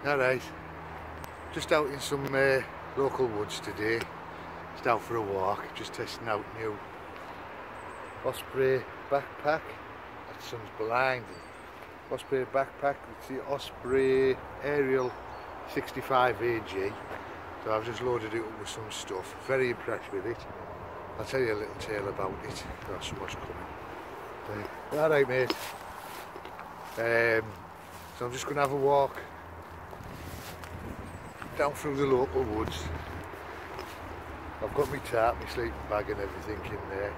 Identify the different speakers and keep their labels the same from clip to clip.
Speaker 1: Alright, just out in some local woods today. Just out for a walk, just testing out new Osprey backpack. That sun's blind. Osprey backpack, it's the Osprey Aerial 65 AG. So I've just loaded it up with some stuff. Very impressed with it. I'll tell you a little tale about it. Got so much coming. Alright mate. So I'm just going to have a walk down through the local woods. I've got my tarp, my sleeping bag and everything in there,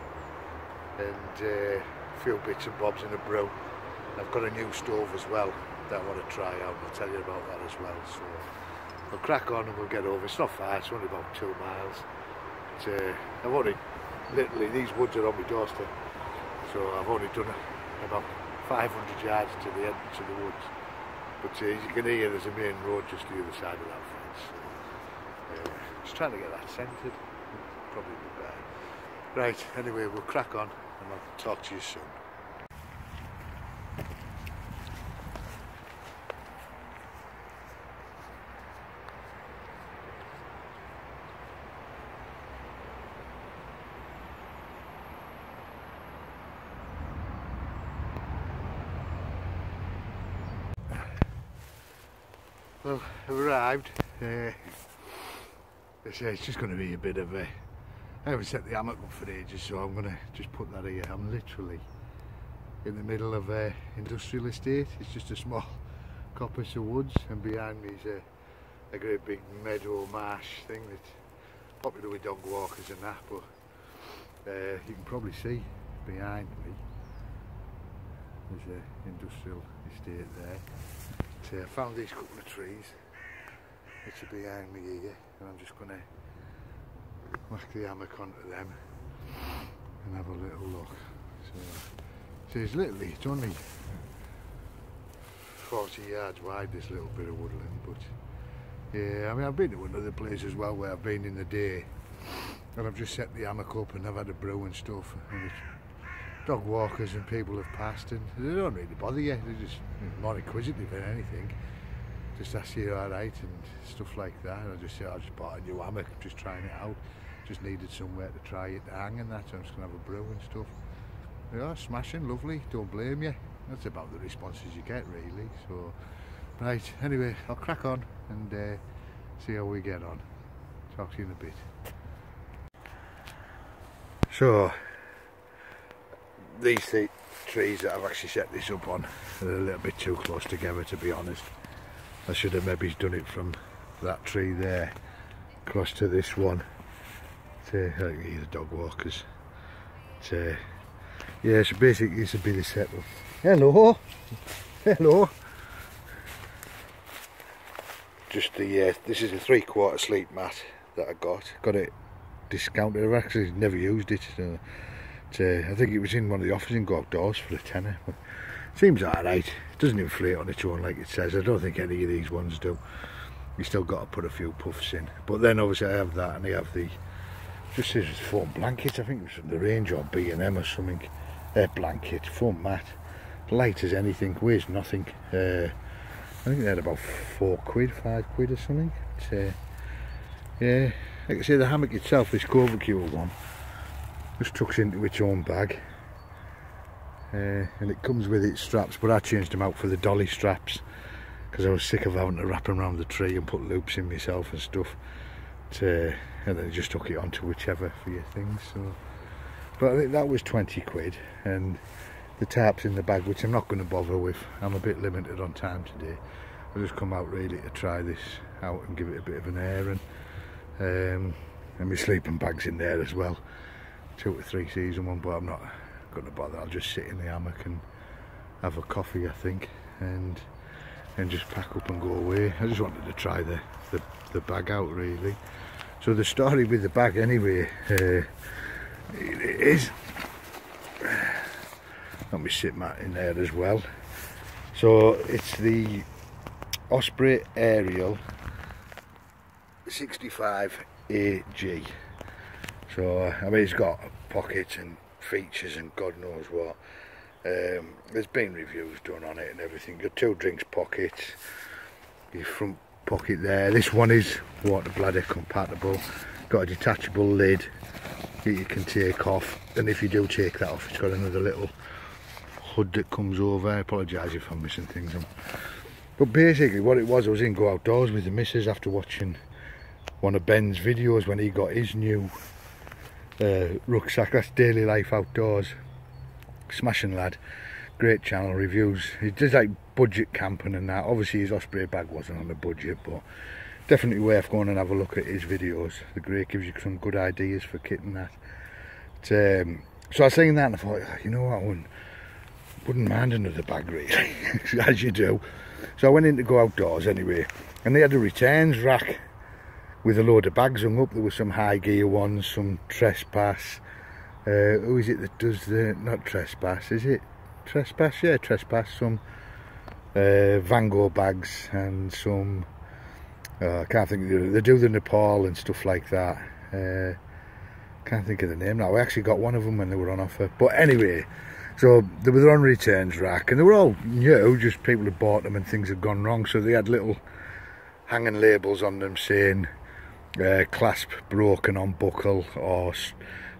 Speaker 1: and a few bits and bobs in a brew. I've got a new stove as well that I want to try out. I'll tell you about that as well. So we'll crack on and we'll get over. It's not far, it's only about 2 miles. But, I've only, literally, these woods are on my doorstep, so I've only done about 500 yards to the entrance of the woods. But as you can hear, there's a main road just the other side of that fence. Just trying to get that centred. Probably be better. Right, anyway, we'll crack on and I'll talk to you soon. Well, I've arrived. It's just going to be a bit of a... I haven't set the hammock up for ages, so I'm going to just put that here. I'm literally in the middle of an industrial estate. It's just a small coppice of woods, and behind me is a great big meadow marsh thing that's popular with dog walkers and that, but you can probably see behind me there's an industrial estate there. So I found these couple of trees which are behind me here, and I'm just going to whack the hammock onto them and have a little look. So it's literally, it's only 40 yards wide, this little bit of woodland, but yeah, I mean, I've been to another place as well where I've been in the day and I've just set the hammock up and I've had a brew and stuff, and dog walkers and people have passed and they don't really bother you, they're just more inquisitive than anything. Just ask you alright and stuff like that. And I just said, I just bought a new hammock, just trying it out. Just needed somewhere to try it to hang and that, so I'm just going to have a brew and stuff. Yeah, smashing, lovely, don't blame you. That's about the responses you get really. So, right, anyway, I'll crack on and see how we get on. Talk to you in a bit. So, these trees that I've actually set this up on are a little bit too close together, to be honest. I should have maybe done it from that tree there across to this one. To the dog walkers. Yeah, so basically this would be the setup. Hello, hello. Just the this is a 3/4 sleep mat that I got it discounted. I've actually never used it. So I think it was in one of the offers in Go Outdoors for a tenner. But it seems alright. It doesn't inflate on its own like it says. I don't think any of these ones do. You still got to put a few puffs in. But then obviously I have that, and I have the, just says it's foam blanket. I think it was from the range or B&M or something. Blanket, foam mat, light as anything, weighs nothing. I think they had about 4 quid, 5 quid or something. Yeah, like I say, the hammock itself, this Covacure one, just tucks into its own bag. And it comes with its straps, but I changed them out for the dolly straps because I was sick of having to wrap them around the tree and put loops in myself and stuff. And then just took it onto whichever for your things. So, but I think that was 20 quid, and the tarp's in the bag, which I'm not going to bother with. I'm a bit limited on time today. I've just come out really to try this out and give it a bit of an air, and my sleeping bag's in there as well. 2 to 3 season one, but I'm not going to bother. I'll just sit in the hammock and have a coffee, I think, and just pack up and go away. I just wanted to try the bag out really. So the story with the bag anyway, it is, got my sit mat in there as well. So it's the Osprey Aerial 65 AG. So I mean, it's got pockets and features and God knows what. There's been reviews done on it and everything. Got 2 drinks pockets, your front pocket there. This one is water bladder compatible, got a detachable lid that you can take off, and if you do take that off, it's got another little hood that comes over. I apologise if I'm missing things on. But basically what it was, I was in Go Outdoors with the missus after watching one of Ben's videos when he got his new rucksack. That's Daily Life Outdoors. Smashing lad, great channel, reviews. He does like budget camping and that. Obviously his Osprey bag wasn't on a budget, but definitely worth going and have a look at his videos. The great, gives you some good ideas for kit and that. So I was saying that and I thought, you know what, I wouldn't mind another bag really, as you do. So I went in to Go Outdoors anyway, and they had a returns rack with a load of bags hung up. There were some high gear ones, some Trespass. Who is it that does the, not Trespass, is it? Trespass, yeah, Trespass. Some Van Gogh bags and some, I can't think of the, they do the Nepal and stuff like that. Can't think of the name now. I actually got one of them when they were on offer. But anyway, so they were on returns rack and they were all new, just people had bought them and things had gone wrong. So they had little hanging labels on them saying clasp broken on buckle, or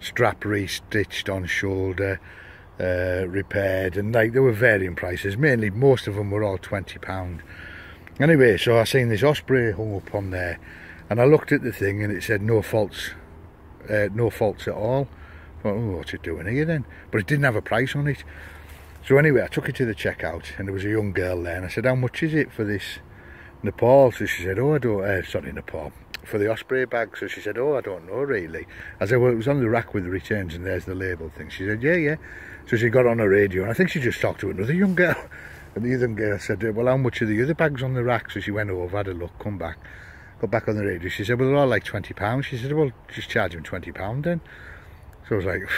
Speaker 1: strap re-stitched on shoulder, repaired, and like they were varying prices. Mainly, most of them were all £20. Anyway, so I seen this Osprey hung up on there, and I looked at the thing and it said no faults at all. I thought, oh, what's it doing here then? But it didn't have a price on it. So anyway, I took it to the checkout and there was a young girl there, and I said, how much is it for this Nepal? So she said, oh, I don't, sorry, Nepal, for the Osprey bag. So she said, oh, I don't know really. I said, well, it was on the rack with the returns and there's the label thing. She said, yeah. So she got on her radio and I think she just talked to another young girl. And the other girl said, well, how much are the other bags on the rack? So she went over, had a look, come back, got back on the radio. She said, well, they're all like £20. She said, well, just charge him £20 then. So I was like,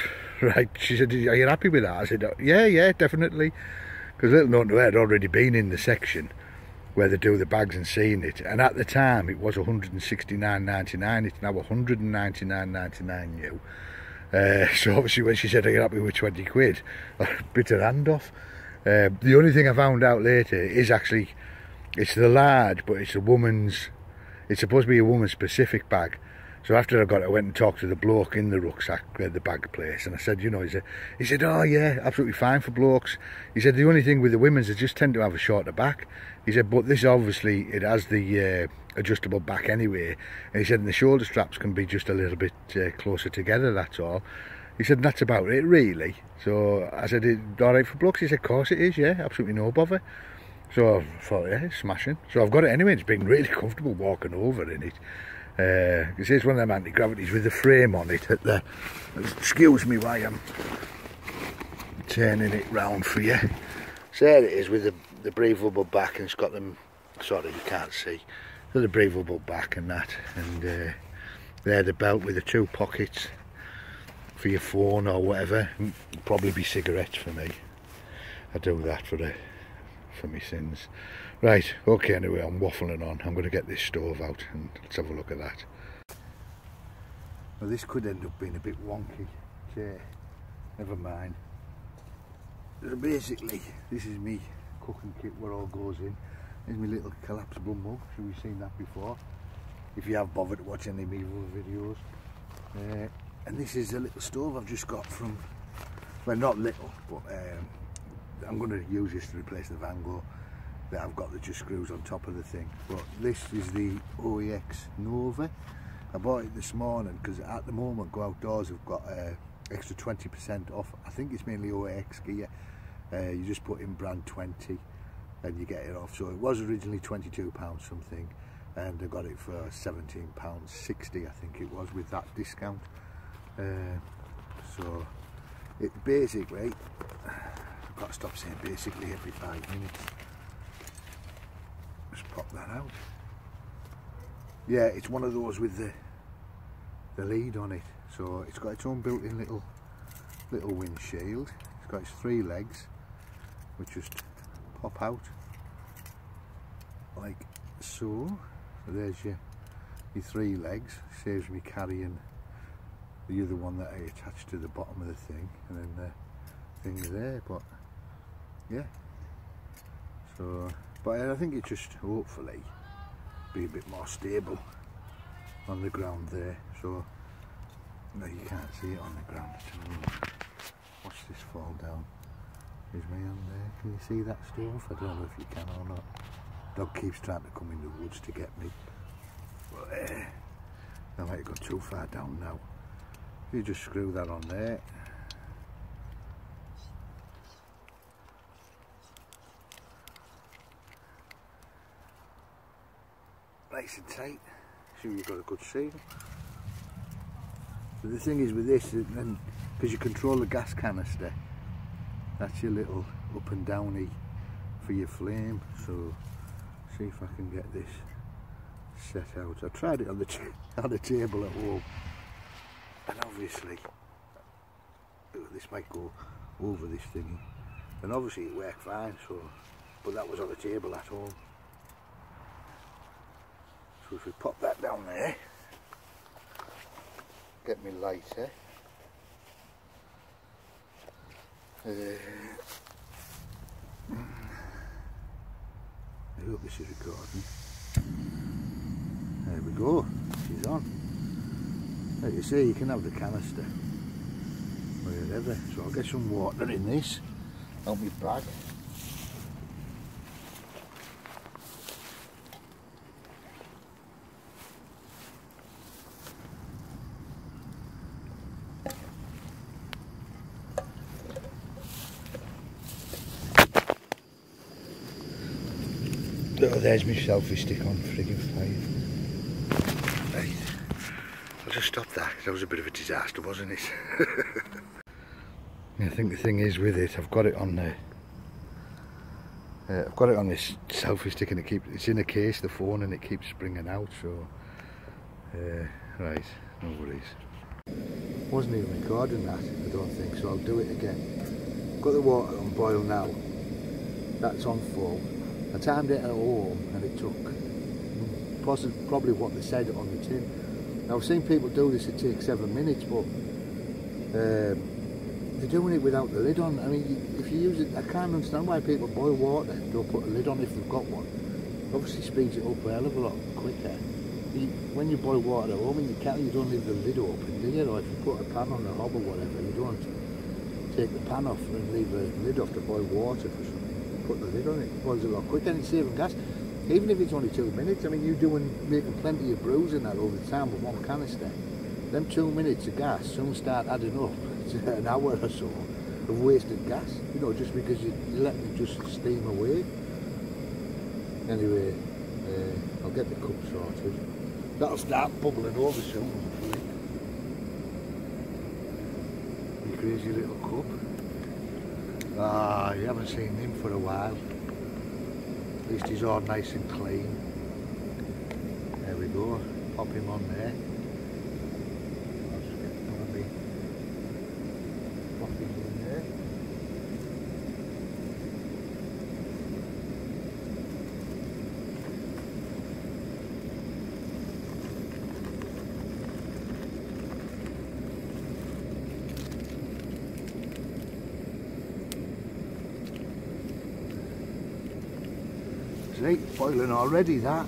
Speaker 1: right. She said, are you happy with that? I said, yeah, definitely. Because little known to her, I'd already been in the section where they do the bags and seen it, and at the time it was $169.99. It's now $199.99 new. So obviously when she said, are you happy with 20 quid, I bit her hand off. The only thing I found out later is actually it's the large, but it's a woman's, it's supposed to be a woman's specific bag. So after I got it, I went and talked to the bloke in the rucksack, the bag place, and I said, you know, he said, oh yeah, absolutely fine for blokes. He said, the only thing with the women's, they just tend to have a shorter back. He said, but this obviously, it has the adjustable back anyway. And he said, and the shoulder straps can be just a little bit closer together, that's all. He said, that's about it, really. So I said, all right for blokes? He said, of course it is, yeah, absolutely no bother. So I thought, yeah, smashing. So I've got it anyway, it's been really comfortable walking over in it. It's one of them anti-gravities with the frame on it at the, excuse me while I'm turning it round for you. So there it is with the breathable back, and it's got them, sorry you can't see, so the breathable back and that, and there the belt with the 2 pockets for your phone or whatever. Probably be cigarettes for me. I do that for my sins. Right, okay, anyway, I'm waffling on. I'm going to get this stove out and let's have a look at that. Well, this could end up being a bit wonky. Okay, never mind. So basically, this is me cooking kit where all goes in. There's my little collapsible mug. So we've seen that before, if you have bothered to watch any of my other videos. And this is a little stove I've just got from, well, not little, but I'm going to use this to replace the Van Gogh that I've got that just screws on top of the thing. But this is the OEX Nova. I bought it this morning because at the moment Go Outdoors have got extra 20% off. I think it's mainly OEX gear. You just put in brand 20 and you get it off. So it was originally £22 something, and I got it for £17.60 I think it was, with that discount. So it basically, I've got to stop saying basically every 5 minutes. Just pop that out. Yeah, it's one of those with the lead on it. So it's got its own built-in little windshield. It's got its 3 legs, which just pop out like so. So there's your 3 legs. Saves me carrying the other one that I attached to the bottom of the thing, and then the thing there. But yeah, so but I think it just hopefully be a bit more stable on the ground there. So no, you can't see it on the ground. Watch this fall down. Is my hand there? Can you see that stove? I don't know if you can or not. Dog keeps trying to come in the woods to get me. But I might have gone too far down now. You just screw that on there. Nice and tight. So you've got a good seal. But the thing is with this, then because you control the gas canister, that's your little up and downy for your flame. So see if I can get this set out. I tried it on the table at home, and obviously this might go over this thingy, and obviously it worked fine. So, but that was on the table at home. So if we pop that down there, get me lighter. I hope this is recording. There we go, she's on. Like you see, you can have the canister or whatever. So I'll get some water in this, out my bag. Oh, there's my selfie stick on friggin' fire. Right, I'll just stop that. That was a bit of a disaster, wasn't it? I think the thing is with it, I've got it on the I've got it on this selfie stick, and it's in a case, the phone, and it keeps springing out. So right, no worries. Wasn't even recording that, I don't think, so I'll do it again. Got the water on boil now. That's on full. I timed it at home, and it took probably what they said on the tin. Now I've seen people do this, it takes 7 minutes, but they're doing it without the lid on. I mean, if you use it, I can't understand why people boil water, don't put a lid on if they've got one. Obviously speeds it up a hell of a lot quicker. When you boil water at home in your kettle, you don't leave the lid open, do you? Or if you put a pan on the hob or whatever, you don't take the pan off and leave the lid off to boil water for something. Put the lid on it, boils a lot quicker, and it's saving gas. Even if it's only 2 minutes, I mean, you're making plenty of brews in that all the time with one canister. Them 2 minutes of gas soon start adding up to an hour or so of wasted gas, you know, just because you let it just steam away. Anyway, I'll get the cup sorted. That'll start bubbling over soon, hopefully. You crazy little cup. Ah, you haven't seen him for a while. At least he's all nice and clean. There we go. Pop him on there. I'll just get one of the poppies in there. See, boiling already, that.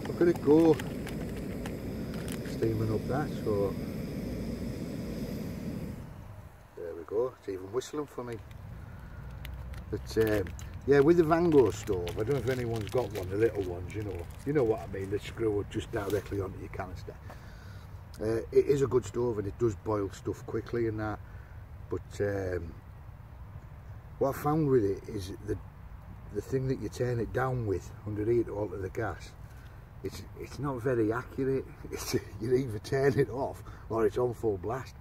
Speaker 1: Look at it go. Steaming up that, so there we go. It's even whistling for me. But yeah, with the Vango stove, I don't know if anyone's got one, the little ones, you know what I mean, the screw just directly onto your canister. It is a good stove, and it does boil stuff quickly and that, but what I found with it is the thing that you turn it down with underneath to alter the gas, it's not very accurate. You either turn it off or it's on full blast.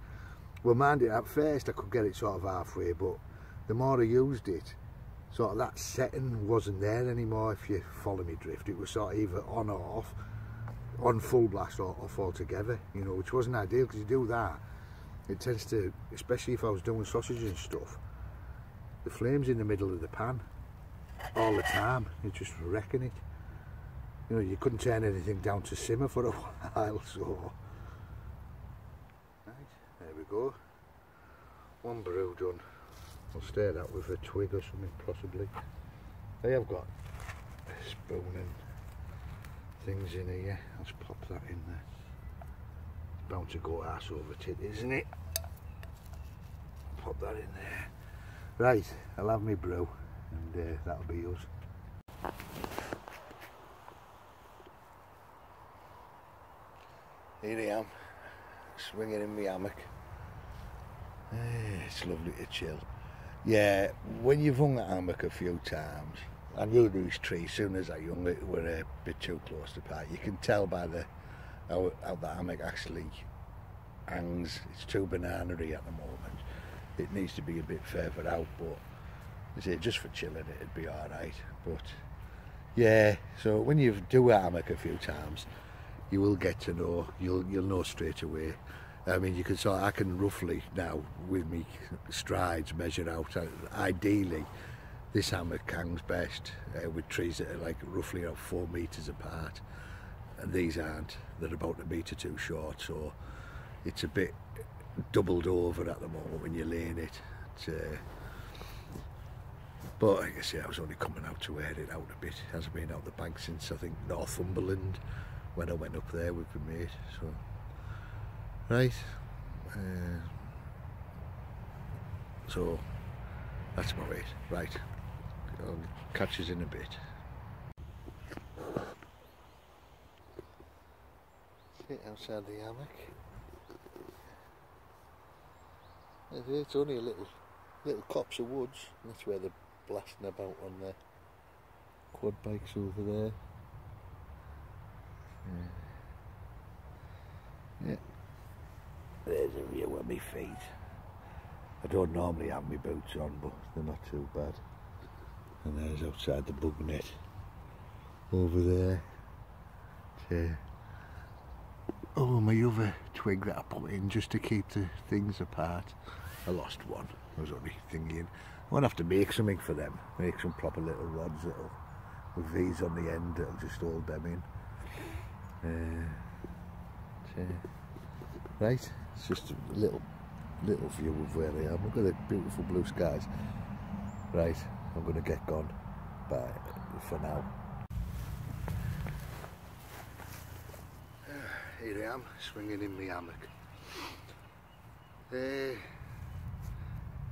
Speaker 1: Well, mind it, at first I could get it sort of halfway, but the more I used it, sort of that setting wasn't there anymore, if you follow me drift. It was sort of either on or off, on full blast or off altogether, you know, which wasn't ideal, because you do that, it tends to, especially if I was doing sausages and stuff, the flame's in the middle of the pan all the time. You're just wrecking it. You know, you couldn't turn anything down to simmer for a while, so. Right, there we go. One brew done. I'll stir that with a twig or something, possibly. I have got spoon and things in here. Let's pop that in there. It's bound to go arse over tit, isn't it? Pop that in there. Right, I'll have my brew and that'll be us. Here I am, swinging in my hammock. It's lovely to chill. Yeah, when you've hung a hammock a few times, I knew these trees, as soon as I hung it, were a bit too close apart. You can tell by how the hammock actually hangs. It's too banana-y at the moment. It needs to be a bit further out, but I say just for chilling it'd be alright. But yeah, so when you do a hammock a few times, you will get to know, you'll know straight away. I mean, you can sort. I can roughly now, with me strides, measure out. Ideally, this hammock hangs best with trees that are like roughly about 4 metres apart, and these aren't. They're about a metre too short, so it's a bit doubled over at the moment when you're laying it. But like I say, I was only coming out to air it out a bit. It hasn't been out the bank since I think Northumberland, when I went up there with my mate. So right, so that's about it. Right, I'll catch us in a bit. Sit outside the hammock. It's only a little copse of woods, and that's where they're blasting about on their quad bikes over there. Yeah. There's a view of my feet. I don't normally have my boots on, but they're not too bad. And there's outside the bug net over there. Oh, my other twig that I put in just to keep the things apart. I lost one. I was only thinking I won't have to make something for them. Make some proper little rods that'll, with these on the end, that'll just hold them in. Right, it's just a little view of where I am. Look at the beautiful blue skies. Right, I'm going to get gone. Bye for now. Here I am, swinging in my hammock.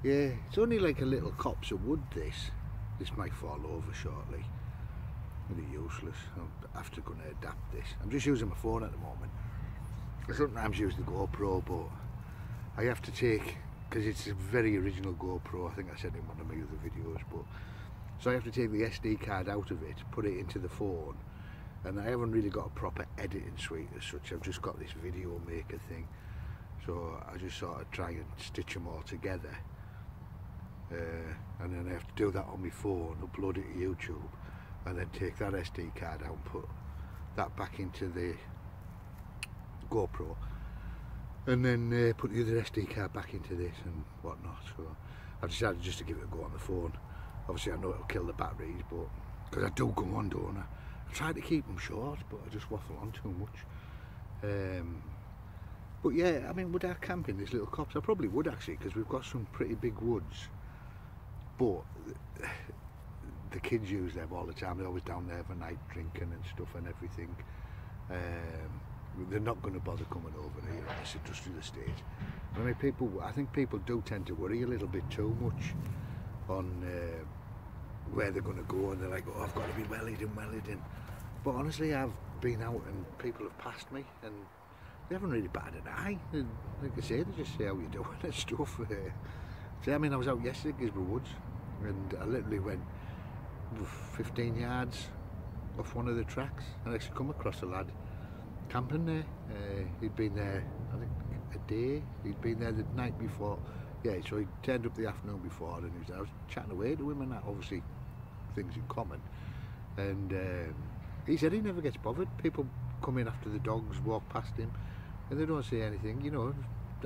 Speaker 1: Yeah, it's only like a little copse of wood this. This might fall over shortly. Really useless. I'm after going to adapt this. I'm just using my phone at the moment. I sometimes use the GoPro, but I have to take, because it's a very original GoPro, I think I said in one of my other videos, but so I have to take the SD card out of it, put it into the phone, and I haven't really got a proper editing suite as such. I've just got this video maker thing, so I just sort of try and stitch them all together, and then I have to do that on my phone, upload it to YouTube, and then take that SD card out and put that back into the GoPro, and then put the other SD card back into this and whatnot. So I've decided just to give it a go on the phone. Obviously I know it'll kill the batteries, but because I do go on, don't I? I try to keep them short, but I just waffle on too much. But yeah, I mean, would I camp in this little copse? I probably would actually, because we've got some pretty big woods, but the kids use them all the time. They're always down there every night drinking and stuff and everything. They're not going to bother coming over here on this industrial estate. I mean, I think people do tend to worry a little bit too much on where they're going to go, and they're like, oh, I've got to be wellied. But honestly, I've been out and people have passed me and they haven't really batted an eye. And like I say, they just say how you doing and stuff. I mean, I was out yesterday at Gisborough Woods, and I literally went 15 yards off one of the tracks and I actually come across a lad camping there. He'd been there, I think, a day. He'd been there the night before. Yeah, so he turned up the afternoon before, and I was chatting away to him, and that, obviously things in common. And he said he never gets bothered. People come in after the dogs, walk past him, and they don't say anything, you know,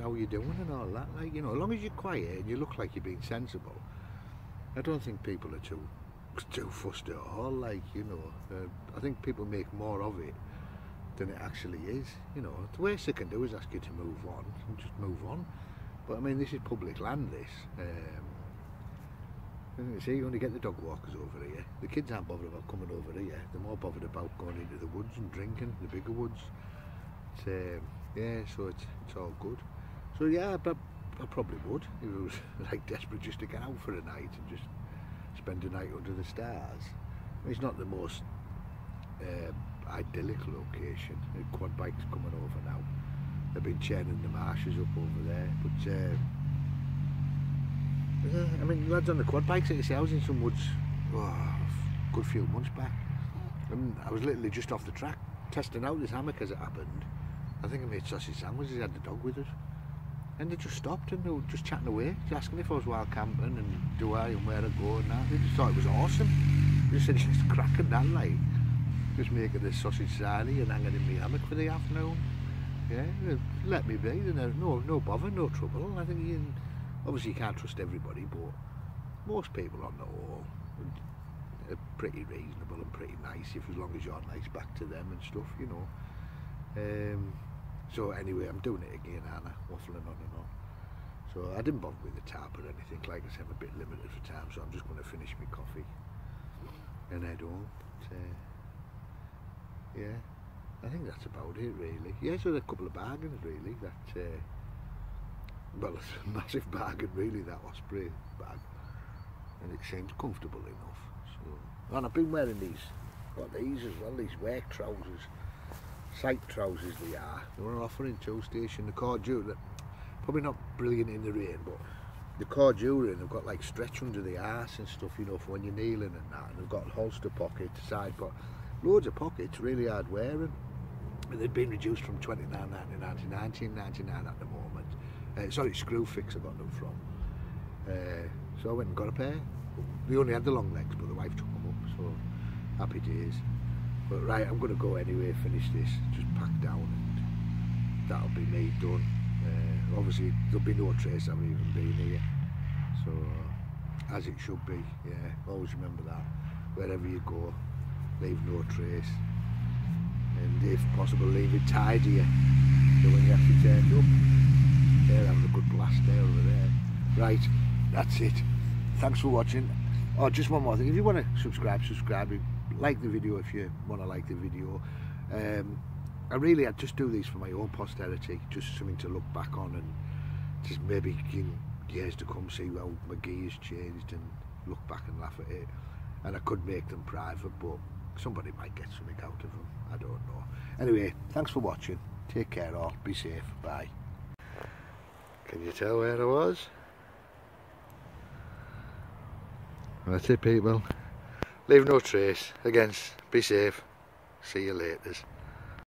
Speaker 1: how you doing and all that. Like, you know, as long as you're quiet and you look like you're being sensible, I don't think people are too fussed at all. Like, you know, I think people make more of it than it actually is. You know, the worst they can do is ask you to move on, and just move on. But I mean, this is public land, this. And you see, you only get the dog walkers over here. The kids aren't bothered about coming over here. They're more bothered about going into the woods and drinking, the bigger woods. Yeah, so it's all good. So yeah, but I probably would if it was like desperate just to get out for a night and just spend a night under the stars. It's not the most idyllic location. The quad bike's coming over now. They've been chaining the marshes up over there, but yeah, I mean, lads on the quad bikes, like I say, I was in some woods a good few months back, and I was literally just off the track testing out this hammock as it happened. I think I made sausage sandwiches, I had the dog with us, and they just stopped and they were just chatting away, just asking if I was wild camping and do I and where I go and that. They just thought it was awesome. They just said, just cracking that, like, just making this sausage sarnie and hanging in my hammock for the afternoon. Yeah, let me be, no bother, no trouble. I think obviously you can't trust everybody, but most people on the whole are pretty reasonable and pretty nice, as long as you're nice back to them and stuff, you know. So anyway, I'm doing it again, Anna, waffling on and on. So I didn't bother with the tap or anything. Like I said, I'm a bit limited for time, so I'm just going to finish my coffee and head home. Yeah, I think that's about it really. Yeah, so there are a couple of bargains really. Well, it's a massive bargain really, that Osprey bag, and it seems comfortable enough. So, and I've been wearing these as well, these work trousers, sight trousers they are. They were on offer in Tow Station. The Video.Guru, probably not brilliant in the rain, but the Video.Guru, they've got like stretch under the arse and stuff, you know, for when you're kneeling and that, and they've got holster pockets, side pocket, loads of pockets, really hard wearing. And they've been reduced from $29.99 to $19.99 at the moment. Sorry, Screwfix I got them from. So I went and got a pair. They only had the long legs, but the wife took them up, so happy days. But right, I'm going to go anyway, finish this, just pack down, and that'll be me done. Obviously, there'll be no trace of me even being here, so as it should be. Yeah, always remember that. Wherever you go, leave no trace, and if possible, leave it tidy. So when you actually turn up, they're having a good blast there over there. Right, that's it. Thanks for watching. Oh, just one more thing. If you want to subscribe. Like the video if you want to like the video. I just do these for my own posterity, just something to look back on, and just maybe in years to come see how my gear has changed and look back and laugh at it. And I could make them private, but somebody might get something out of them. I don't know. Anyway, thanks for watching. Take care all. Be safe. Bye. Can you tell where I was? That's it, people. Leave no trace. Again, be safe. See you later.